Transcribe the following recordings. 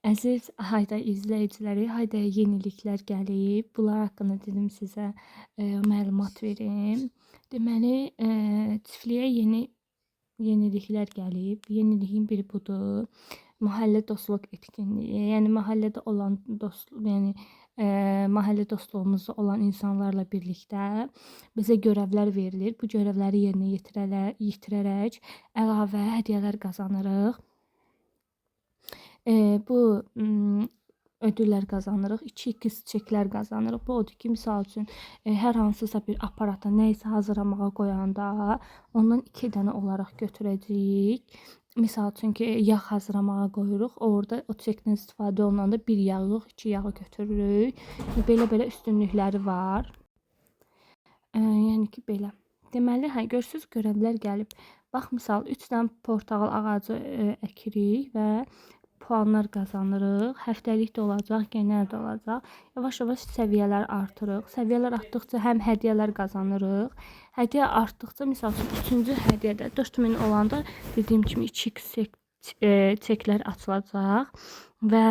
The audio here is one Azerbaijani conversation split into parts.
Əziz Hayday izləyiciləri, Hayday yeniliklər gəlib. Bunlar haqqında dedim sizə məlumat verim. Deməli, çiftliyə yeniliklər gəlib. Yeniliyin biri budur. Mahallə dostluq etkinliyi. Yəni mahəllədə olan yəni mahallə dostluğumuzda olan insanlarla birlikdə bizə görevlər verilir. Bu görevləri yerinə yetirərək əlavə hədiyyələr qazanırıq. Bu ödüllər qazanırıq. 2x çeklər qazanırıq. Bu odur ki, misal üçün hər hansısa bir aparata nə isə hazırlamağa qoyanda ondan 2 dənə olaraq götürəcəyik. Misal üçün ki, yağ hazırlamağa qoyuruq. Orada o çekdən istifadə olunanda bir yağ yox, 2 yağı götürürük. Belə-belə üstünlükləri var. Yəni ki, belə. Deməli, görürsüz görevlər gəlib. Bax, misal 3 dənə portağal ağacı əkirik və puanlar qazanırıq. Həftəlik də olacaq, genel də olacaq. Yavaş-yavaş səviyyələr artırıq. Səviyyələr artdıqca həm hədiyyələr qazanırıq. Hədiyyə artdıqca, misal üçün 3-cü hədiyyədə 4000 olanda dediyim kimi 2x çeklər açılacaq və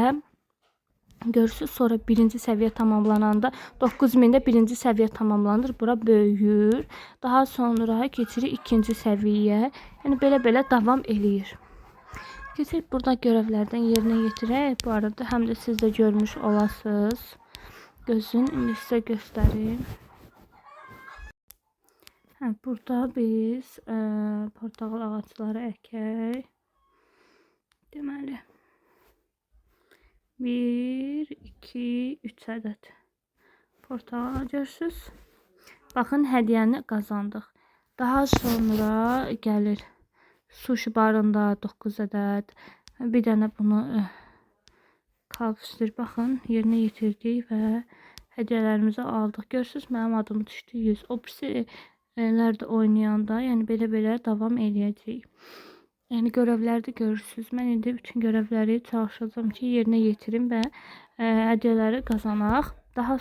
görürsüz, sonra birinci səviyyə tamamlananda 9000-də birinci səviyyə tamamlanır. Bura böyüyür. Daha sonra keçirik ikinci səviyyə. Yəni belə-belə davam eləyir. Keçək burada görevlərdən yerinə yetirək. Bu arada həm də siz də görmüş olasınız. Gözün indi sizə göstərim. Burada biz portağal ağaçları əkək. Deməli 1, 2, 3 ədəd portağal görürsüz. Baxın, hədiyyəni qazandıq. Daha sonra gəlir sushi barında 9 ədəd. Bir dənə bunu kalpüstür. Baxın, yerinə yetirdik və hədiyyələrimizi aldıq. Görürsüz, mənim adım düşdü 100. O birilər də oynayanda, yəni belə-belə davam eləyəcək. Yəni görevləri görürsüz. Mən indi bütün görevləri çalışacağım ki, yerinə yetirim və hədiyyələri qazanaq. Daha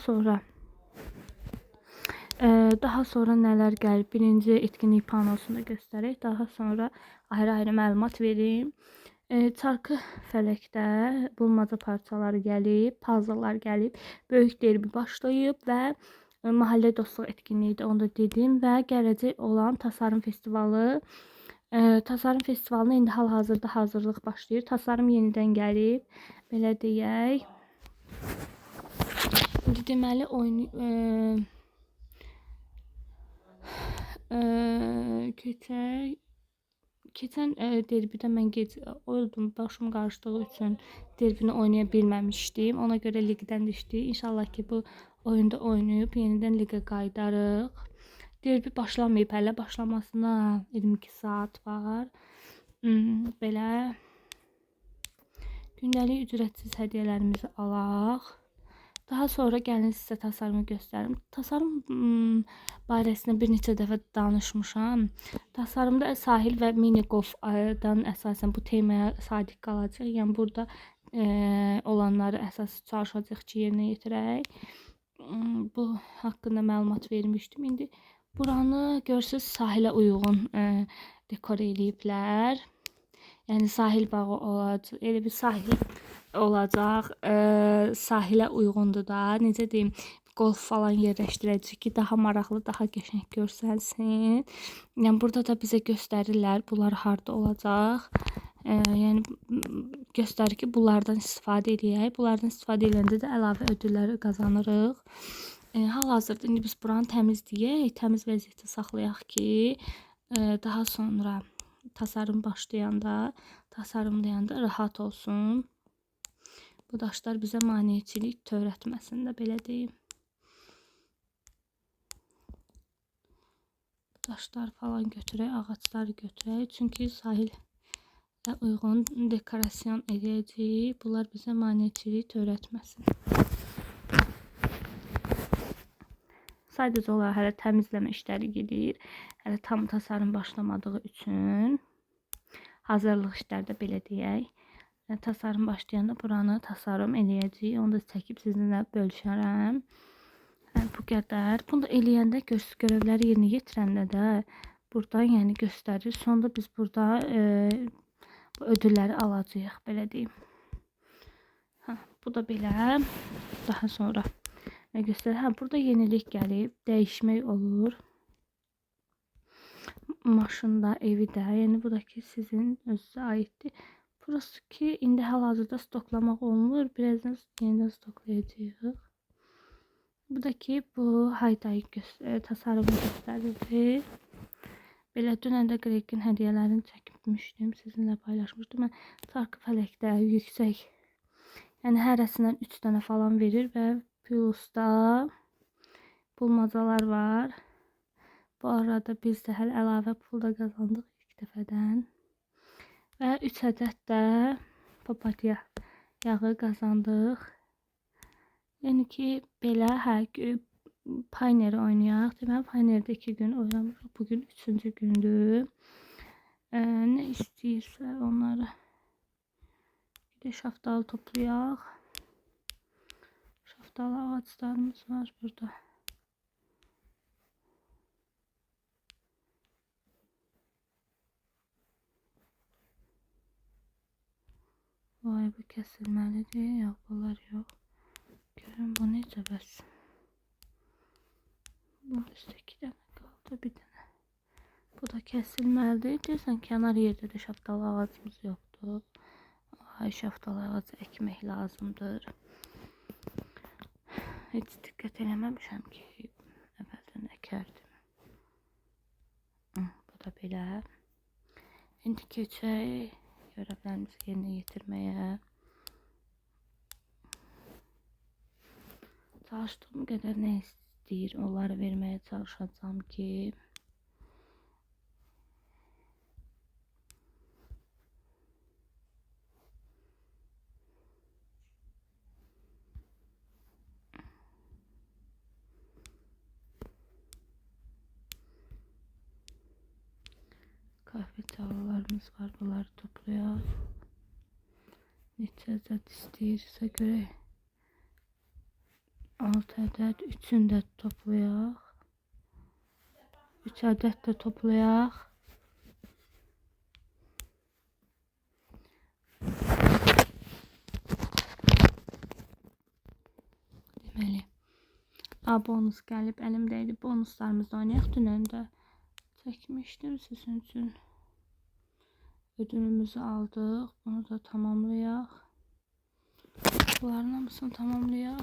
sonra nələr gəlib? Birinci etkinlik panosunda göstərək. Daha sonra ayrı-ayrı məlumat verim. Çarkı fələkdə bulmaca parçaları gəlib, puzzle'lar gəlib, böyük derbi başlayıb və mahallə dostluq etkinliyi də onu da dedim və gələcək olan tasarım festivalı. Tasarım festivalına indi hal-hazırda hazırlıq başlayır. Tasarım yenidən gəlib, belə deyək. İndi deməli keçən derbidə mən oldum, başım qarışdığı üçün derbini oynaya bilməmişdim. Ona görə liqdən düşdü. İnşallah ki, bu oyunda oynayıb yenidən liqa qayıdarıq. Derbi başlamayıb hələ, başlamasına 22 saat var. Belə gündəlik ücretsiz hədiyyələrimizi alaq. Daha sonra gəlin sizə tasarımı göstərim. Tasarım barəsində bir neçə dəfə danışmışam. Tasarımda sahil və mini golfdan əsasən bu temaya sadiq qalacaq. Yəni burada olanları əsas çalışacaq ki, yerinə yetirək. Bu haqqında məlumat vermişdim. İndi buranı görürsüz, sahilə uyğun dekor eləyiblər. Yəni sahil bağı olacaq, elə bir sahil olacaq. Sahilə uyğundur da. Necə deyim, golf falan yerləşdirəcək ki, daha maraqlı, daha qəşəng görsənsin. Yəni burada da bizə göstərirlər bunlar harda olacaq. Yəni göstərir ki, bunlardan istifadə edək. Bunlardan istifadə edəndə də əlavə ödülləri qazanırıq. Hal-hazırda indi biz buranı təmizləyək, təmiz vəziyyətdə saxlayaq ki, daha sonra tasarım başlayanda, tasarımlayanda rahat olsun. Bu daşlar bizə maneçilik törətməsin də, belə deyim. Daşlar falan götürək, ağaçları götürək. Çünki sahilə uyğun dekorasyon edəcəyik. Bunlar bizə maneçilik törətməsin. Sadəcə olaraq hələ təmizləmə işləri gedir. Hələ tam tasarım başlamadığı üçün hazırlıq işləri də belə deyək. Tasarım başlayanda buranı tasarım eləyəcəyik. Onu da çəkib sizinlə bölüşərəm. Bu qədər. Bunu da eləyəndə görevləri yerinə yetirəndə də buradan yəni göstərir. Sonra biz burada bu ödülləri alacağıq, belə deyim. Ha, bu da belə. Daha sonra nə göstərir? Ha, burada yenilik gəlib, dəyişmək olur. Maşında, evi də. Yəni bu da ki sizin özünüzə aiddir. Burası ki indi hal-hazırda stoklamaq olmur. Birazdan yenidən stoklayacağıq. Bu da ki bu Hayday tasarımı göstərir. Belə dünən də Grekin hədiyyələrini çəkmişdim, sizinlə paylaşmışdım. Mən çarkı fələkdə yüksək, yəni hərəsindən 3 dənə falan verir və plusda bulmacalar var. Bu arada biz də hələ əlavə pul da qazandıq ilk dəfədən. Və 3 ədəd də papatya yağı qazandıq. Yəni ki, belə Payneri oynayaq. Deməli, Paynerdə 2 gün oynamışıq. Bugün 3-cü gündür. Nə istəyirsə onları. Bir də şaftalı toplayaq. Şaftalı ağaçlarımız var burada. Vay, bu kəsilməlidir. Yox, bunlar yox. Görün bu necə bəs. Bu üstə 2 dənə qaldı, bir dənə. Bu da kəsilməlidir. Deyirsən, kənar yerdə də şaftalı ağacımız yoxdur. Ay, şaftalı ağacı əkmək lazımdır. Heç diqqət eləməmişəm ki, əvvəldən əkərdim. Bu da belə. İndi keçək görevlərimizi yerinə yetirməyə. Çalışdığım qədər nə istəyir, onları verməyə çalışacağım ki, kahve tavalarımız var, bunları toplayaq. Neçə ədəd istəyirsə görək. 6 ədəd, 3-ünü də toplayaq. 3 ədəd də toplayaq. Deməli, bonus gəlib, əlimdəydi. Bonuslarımızı oynayaq. Dünən də çəkmişdim sizin üçün. Ödülümüzü aldıq. Bunu da tamamlayaq. Bunların hamısını tamamlayaq.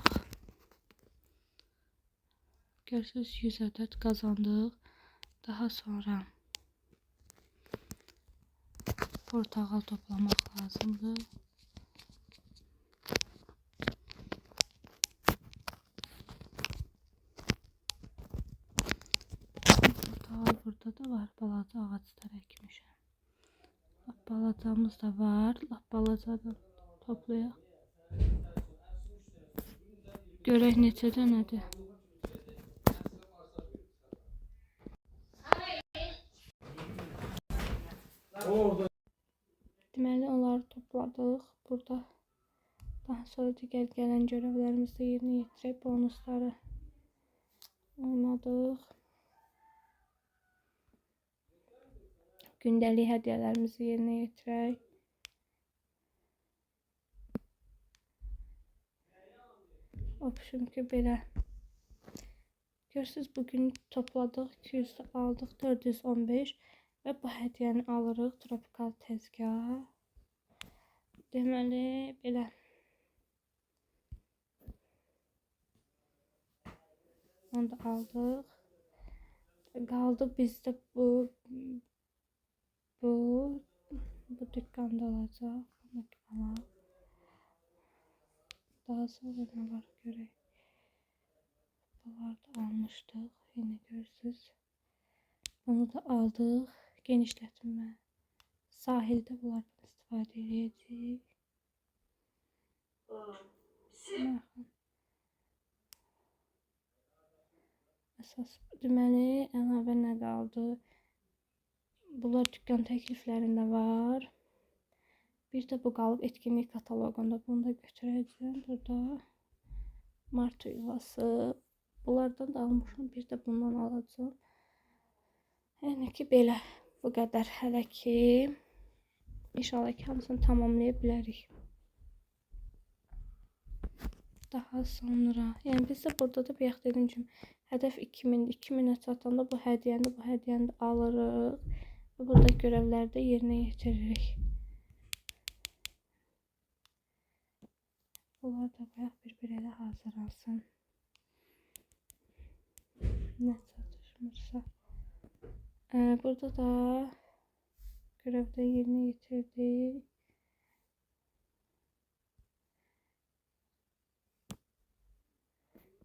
Görürsünüz 100 ədəd qazandıq. Daha sonra portağal toplamaq lazımdır. Portağal burada da var. Balaca ağaçlar əkmişəm. Balacamız da var. Balacadan toplayaq. Görək neçə dənədir. Deməli, onları topladıq. Burada daha sonra digər gələn görevlərimizi də yerinə yetirək. Bonusları oynadıq. Gündəlik hədiyyələrimizi yerinə yetirək. Opşum ki, belə. Görürsünüz, bugün topladıq, 200 aldıq, 415 və bu hədiyyəni alırıq, tropikal təzgah. Deməli, belə. Onu da aldıq. Qaldı bizdə bu dükkanda olacaq. Bunu alaq. Daha sonra nə var görək. Bunları da almışdıq. Yine görürsünüz. Bunu da aldıq. Genişlətinmə. Sahildə bunlardan istifadə edəcəyik. Əsas deməli əlavə nə qaldı? Bunlar dükkan təkliflərində var. Bir də bu qalıb etkinlik kataloqunda. Bunu da götürəcəm. Burada martı yuvası. Bunlardan da almışım. Bir də bundan alacağım. Yəni ki, belə. Bu qədər hələ ki. İnşallah ki, hamısını tamamlaya bilərik. daha sonra. Yəni biz də burada da bayaq dediyim kimi hədəf 2000, 2000-ə çatanda bu hədiyyəni də alırıq. Və burada görevləri də yerinə yetiririk. Bunlar da bayaq bir-biri ilə hazırlansın. Nə çatışmırsa. Burada da görevdə yerinə yetirdik.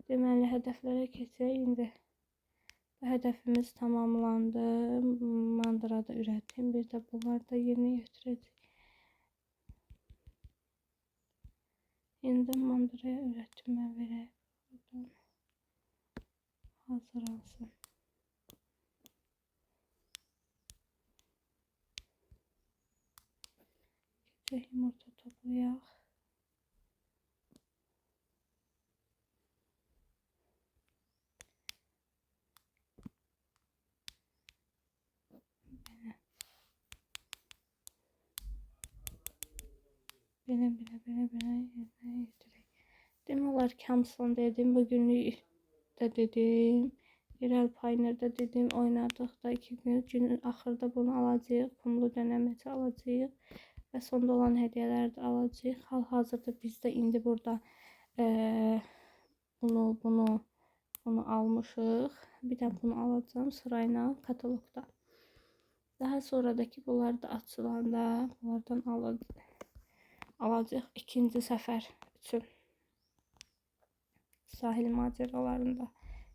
Deməli, hədəflərə keçək indi. Bu hədəfimiz tamamlandı. Mandıra da ürətdim. Bir də bunları da yerinə yetirəcək. İndi mandıraya ürətmə verək. Buradan hazırlansın. Keçək yumurta toplayaq. Belə yerinə yetirək. Demək olar ki, hamısını dedim. Bugünlük də dedim. Yerel Pioneer'da dedim. Oynadıq da 2 gün. Günün axırda bunu alacağıq. Pumlu dönəməci alacağıq. Və sonda olan hədiyyələri də alacağıq. Hal-hazırda biz də indi burada bunu almışıq. Bir də bunu alacağım sırayla katalogda. Daha sonradaki bunlar da açılanda bunlardan alacağıq ikinci səfər üçün. Sahil macəralarında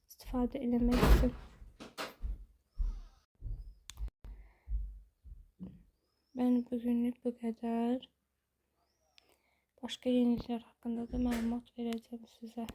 istifadə eləmək üçün. Ben bugünlük bu kadar. Başka yenilikler hakkında da məlumat verəcəm sizə.